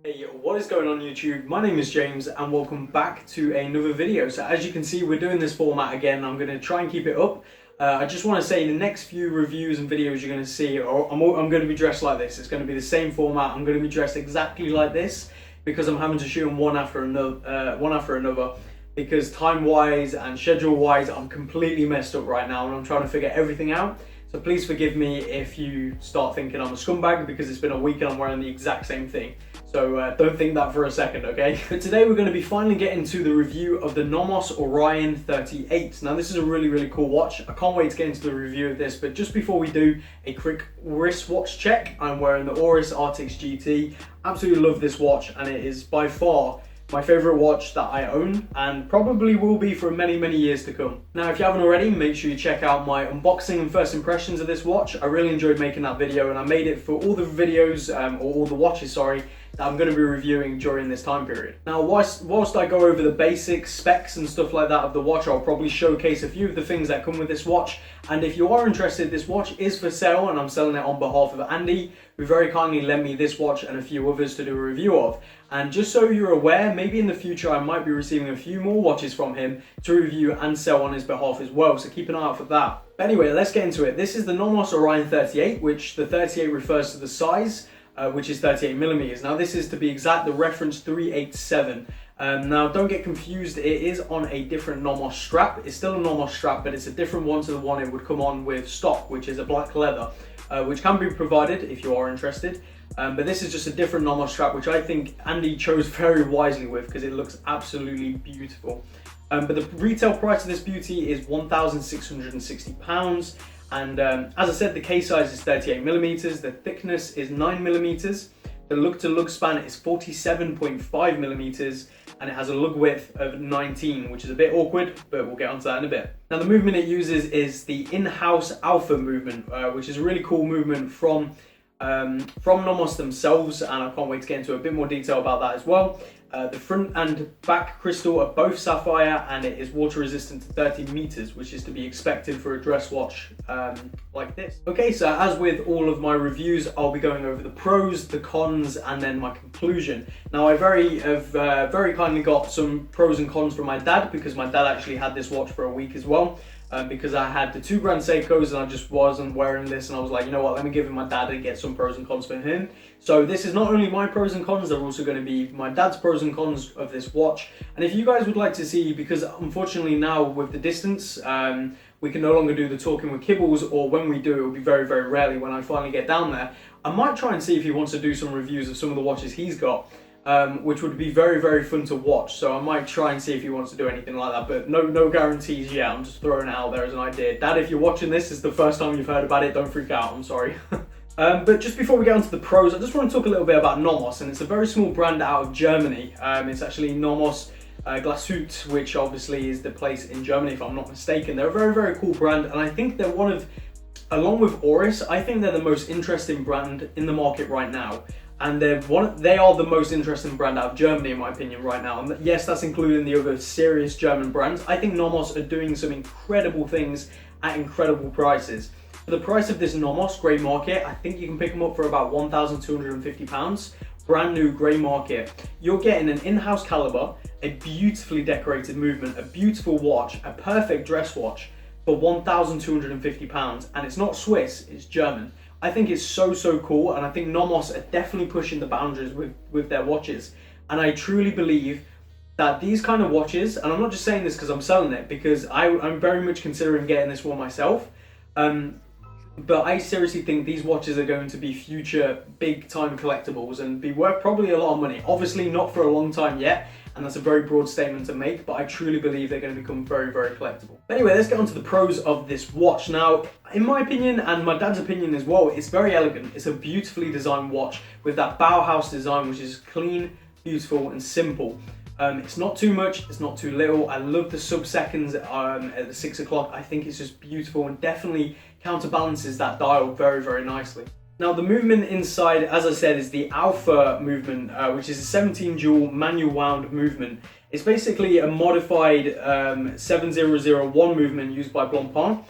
Hey, what is going on YouTube? My name is James and welcome back to another video. So as you can see, we're doing this format again. I'm going to try and keep it up. I just want to say the next few reviews and videos you're going to see, I'm going to be dressed like this. It's going to be the same format. I'm going to be dressed exactly like this because I'm having to shoot them one after another because time-wise and schedule-wise, I'm completely messed up right now and I'm trying to figure everything out. So please forgive me if you start thinking I'm a scumbag because it's been a week and I'm wearing the exact same thing. So don't think that for a second, okay? But today we're going to be finally getting to the review of the Nomos Orion 38. Now this is a really cool watch. I can't wait to get into the review of this, but just before we do, a quick wristwatch check. I'm wearing the Oris RTX GT. Absolutely love this watch and it is by far my favorite watch that I own and probably will be for many years to come. Now if you haven't already, make sure you check out my unboxing and first impressions of this watch. I really enjoyed making that video and I made it for all the videos, or all the watches, sorry, that I'm going to be reviewing during this time period. Now whilst I go over the basic specs and stuff like that of the watch, I'll probably showcase a few of the things that come with this watch. And if you are interested, this watch is for sale and I'm selling it on behalf of Andy, who very kindly lent me this watch and a few others to do a review of. And just so you're aware, maybe in the future I might be receiving a few more watches from him to review and sell on his behalf as well, so keep an eye out for that. But anyway, let's get into it. This is the Nomos Orion 38, which the 38 refers to the size, which is 38mm. Now this is, to be exact, the reference 387. Now don't get confused, it is on a different Nomos strap. It's still a Nomos strap, but it's a different one to the one it would come on with stock, which is a black leather, which can be provided if you are interested. But this is just a different Nomos strap, which I think Andy chose very wisely with because it looks absolutely beautiful. But the retail price of this beauty is £1,660. And as I said, the case size is 38mm, the thickness is 9mm, the lug to lug span is 47.5mm, and it has a lug width of 19, which is a bit awkward, but we'll get onto that in a bit. Now the movement it uses is the in-house alpha movement, which is a really cool movement from Nomos themselves, and I can't wait to get into a bit more detail about that as well. The front and back crystal are both sapphire and it is water resistant to 30 meters, which is to be expected for a dress watch like this. Okay, so as with all of my reviews, I'll be going over the pros, the cons, and then my conclusion. Now I very kindly got some pros and cons from my dad because my dad actually had this watch for a week as well. Because I had the 2 Grand Seikos and I just wasn't wearing this, and I was like, you know what, let me give it my dad and get some pros and cons for him. So this is not only my pros and cons, they're also going to be my dad's pros and cons of this watch. And if you guys would like to see, because unfortunately now with the distance, we can no longer do the talking with Kibbles, or when we do, it will be very rarely when I finally get down there. I might try and see if he wants to do some reviews of some of the watches he's got. Which would be very fun to watch, so I might try and see if he wants to do anything like that, but no guarantees yet. I'm just throwing it out there as an idea. Dad, if you're watching this is the first time you've heard about it, don't freak out, I'm sorry. But just before we get onto the pros, I just want to talk a little bit about Nomos, and it's a very small brand out of Germany. It's actually Nomos Glashütte, which obviously is the place in Germany if I'm not mistaken. They're a very cool brand, and I think they're one of, along with Oris, I think they're the most interesting brand in the market right now. And they are the most interesting brand out of Germany in my opinion right now. And yes, that's including the other serious German brands. I think Nomos are doing some incredible things at incredible prices. For the price of this Nomos grey market, I think you can pick them up for about £1,250. Brand new grey market. You're getting an in-house caliber, a beautifully decorated movement, a beautiful watch, a perfect dress watch for £1,250. And it's not Swiss, it's German. I think it's so cool, and I think Nomos are definitely pushing the boundaries with their watches. And I truly believe that these kind of watches, and I'm not just saying this because I'm selling it, because I'm very much considering getting this one myself, but I seriously think these watches are going to be future big time collectibles and be worth probably a lot of money. Obviously not for a long time yet, and that's a very broad statement to make, but I truly believe they're going to become very collectible. But anyway, let's get on to the pros of this watch. Now, in my opinion, and my dad's opinion as well, it's very elegant. It's a beautifully designed watch with that Bauhaus design, which is clean, beautiful, and simple. It's not too much, it's not too little. I love the sub-seconds at the 6 o'clock. I think it's just beautiful and definitely counterbalances that dial very nicely. Now the movement inside, as I said, is the Alpha movement, which is a 17 jewel manual wound movement. It's basically a modified 7001 movement used by Blancpain,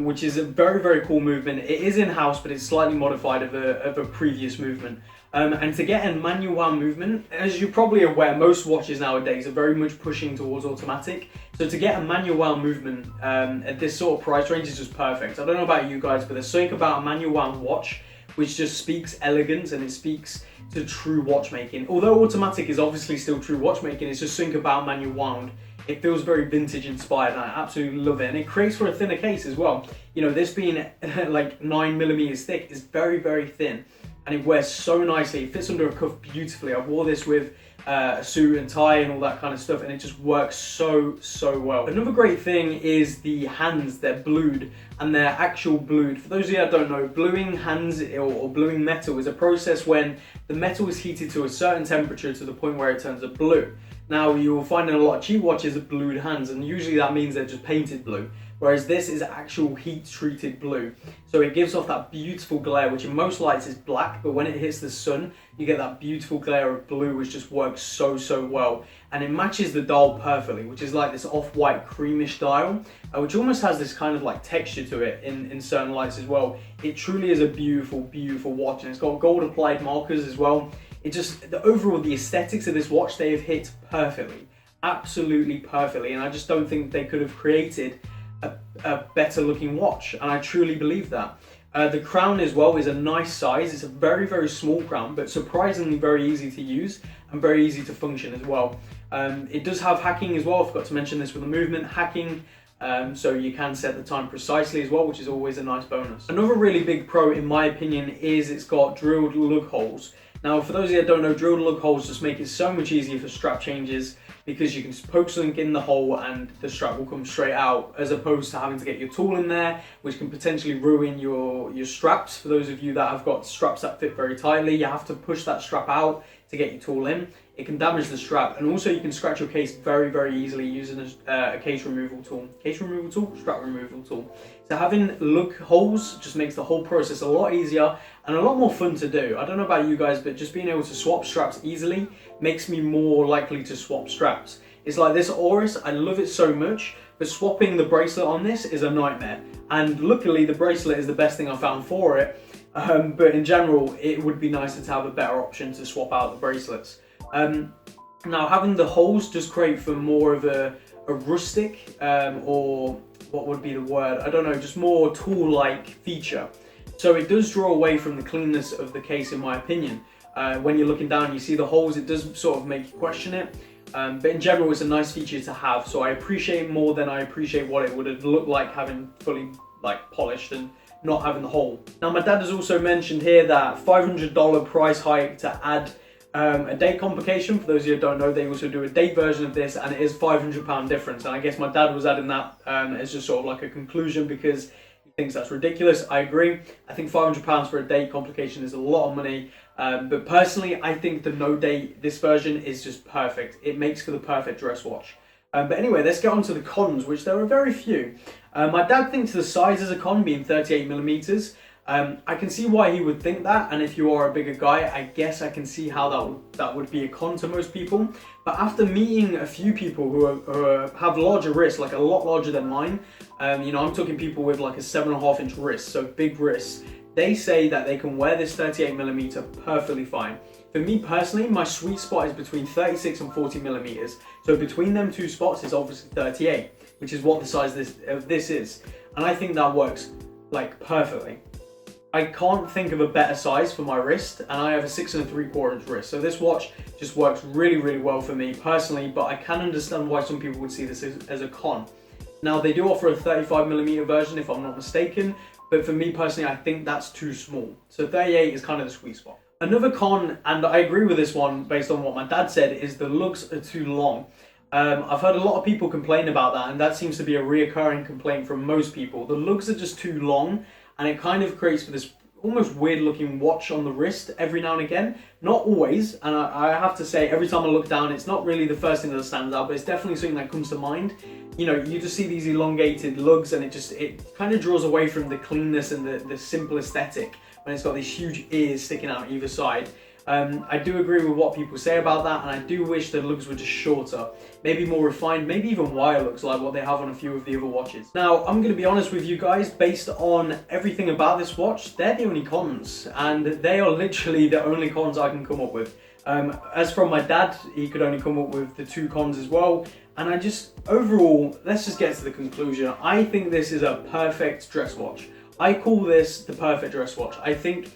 which is a very cool movement. It is in-house, but it's slightly modified of a previous movement. And to get a manual wound movement, as you're probably aware, most watches nowadays are very much pushing towards automatic. So to get a manual wound movement at this sort of price range is just perfect. I don't know about you guys, but there's something about a manual wound watch which just speaks elegance and it speaks to true watchmaking. Although automatic is obviously still true watchmaking, it's just something about manual wound. It feels very vintage inspired and I absolutely love it. And it creates for a thinner case as well. You know, this being like 9mm thick is very, very thin. And it wears so nicely. It fits under a cuff beautifully. I wore this with a suit and tie and all that kind of stuff, and it just works so well. Another great thing is the hands. They're blued, and they're actual blued. For those of you that don't know, bluing hands or bluing metal is a process when the metal is heated to a certain temperature to the point where it turns a blue. Now you will find in a lot of cheap watches are blued hands, and usually that means they're just painted blue. Whereas this is actual heat treated blue. So it gives off that beautiful glare, which in most lights is black, but when it hits the sun, you get that beautiful glare of blue, which just works so well. And it matches the dial perfectly, which is like this off-white creamish dial, which almost has this kind of like texture to it in certain lights as well. It truly is a beautiful watch, and it's got gold applied markers as well. It just, the aesthetics of this watch, they have hit perfectly, absolutely perfectly. And I just don't think they could have created a better looking watch, and I truly believe that. The crown as well is a nice size. It's a very small crown, but surprisingly very easy to use and very easy to function as well. It does have hacking as well. I forgot to mention this with the movement hacking, so you can set the time precisely as well, which is always a nice bonus. Another really big pro in my opinion is it's got drilled lug holes. Now for those of you that don't know, drilled lug holes just make it so much easier for strap changes, because you can just poke something in the hole and the strap will come straight out, as opposed to having to get your tool in there, which can potentially ruin your straps. For those of you that have got straps that fit very tightly, you have to push that strap out to get your tool in. It can damage the strap, and also you can scratch your case very easily using a case removal tool. Strap removal tool. So having lug holes just makes the whole process a lot easier and a lot more fun to do. I don't know about you guys, but just being able to swap straps easily makes me more likely to swap straps. It's like this Oris, I love it so much, but swapping the bracelet on this is a nightmare. And luckily the bracelet is the best thing I found for it, but in general it would be nicer to have a better option to swap out the bracelets. Now having the holes just create for more of a rustic, or what would be the word, I don't know, just more tool-like feature. So it does draw away from the cleanness of the case in my opinion. When you're looking down and you see the holes, it does sort of make you question it. But in general it's a nice feature to have, so I appreciate it more than I appreciate what it would have looked like having fully like polished and not having the hole. Now my dad has also mentioned here that $500 price hike to add a date complication. For those of you who don't know, they also do a date version of this, and it is £500 difference. And I guess my dad was adding that as just sort of like a conclusion because he thinks that's ridiculous. I agree. I think £500 for a date complication is a lot of money. But personally, I think the no date, this version is just perfect. It makes for the perfect dress watch. But anyway, let's get on to the cons, which there are very few. My dad thinks the size is a con, being 38mm. I can see why he would think that, and if you are a bigger guy, I guess I can see how that would be a con to most people. But after meeting a few people who have larger wrists, like a lot larger than mine, you know, I'm talking people with like a 7.5-inch wrist, so big wrists, they say that they can wear this 38mm perfectly fine. For me personally, my sweet spot is between 36 and 40mm. So between them two spots is obviously 38, which is what the size this is. And I think that works like perfectly. I can't think of a better size for my wrist, and I have a 6 3/4-inch wrist. So this watch just works really well for me personally, but I can understand why some people would see this as a con. Now they do offer a 35mm version if I'm not mistaken, but for me personally, I think that's too small. So 38 is kind of the sweet spot. Another con, and I agree with this one based on what my dad said, is the lugs are too long. I've heard a lot of people complain about that, and that seems to be a reoccurring complaint from most people. The lugs are just too long, and it kind of creates for this almost weird looking watch on the wrist every now and again. Not always, and I have to say, every time I look down, it's not really the first thing that stands out, but it's definitely something that comes to mind. You know, you just see these elongated lugs, and it kind of draws away from the cleanness and the simple aesthetic when it's got these huge ears sticking out either side. I do agree with what people say about that, and I do wish the lugs were just shorter, maybe more refined, maybe even wire lugs like what they have on a few of the other watches. Now, I'm going to be honest with you guys, based on everything about this watch, they're the only cons, and they are literally the only cons I can come up with. As from my dad, he could only come up with the 2 cons as well. And I just, overall, let's just get to the conclusion. I think this is a perfect dress watch. I call this the perfect dress watch. I think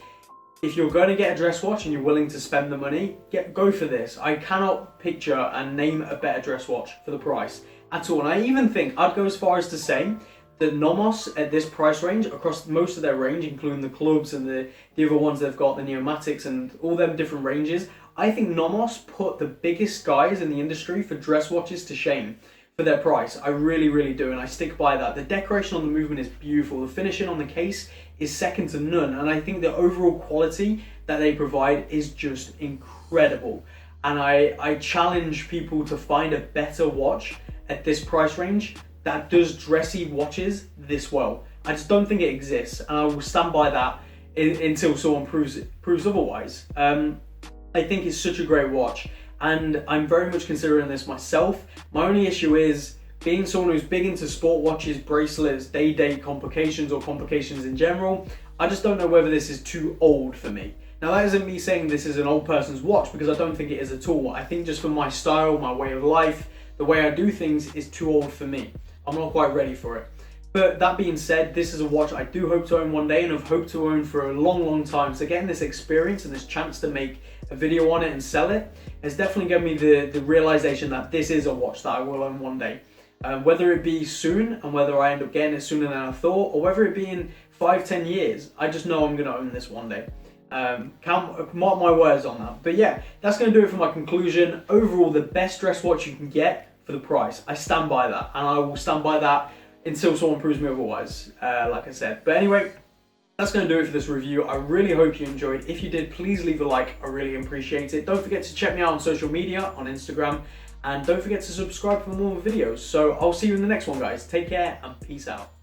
if you're going to get a dress watch and you're willing to spend the money, go for this. I cannot picture and name a better dress watch for the price at all. And I even think I'd go as far as to say that Nomos at this price range, across most of their range, including the clubs and the other ones they've got, the Neomatics and all them different ranges, I think Nomos put the biggest guys in the industry for dress watches to shame for their price. I really, really do, and I stick by that. The decoration on the movement is beautiful. The finishing on the case is second to none, and I think the overall quality that they provide is just incredible. And I challenge people to find a better watch at this price range that does dressy watches this well. I just don't think it exists, and I will stand by that until someone proves otherwise. I think it's such a great watch, and I'm very much considering this myself. My only issue is, being someone who's big into sport watches, bracelets, day-date complications, or complications in general, I just don't know whether this is too old for me. Now, that isn't me saying this is an old person's watch, because I don't think it is at all. I think just for my style, my way of life, the way I do things is too old for me. I'm not quite ready for it. But that being said, this is a watch I do hope to own one day, and I've hoped to own for a long, long time. So getting this experience and this chance to make a video on it and sell it has definitely given me the realization that this is a watch that I will own one day. Whether it be soon, and whether I end up getting it sooner than I thought, or whether it be in 5-10 years, I just know I'm going to own this one day. Mark my words on that. But yeah, that's going to do it for my conclusion. Overall, the best dress watch you can get for the price. I stand by that, and I will stand by that until someone proves me otherwise, like I said. But anyway, that's going to do it for this review. I really hope you enjoyed. If you did, please leave a like. I really appreciate it. Don't forget to check me out on social media, on Instagram, and don't forget to subscribe for more videos. So I'll see you in the next one, guys. Take care and peace out.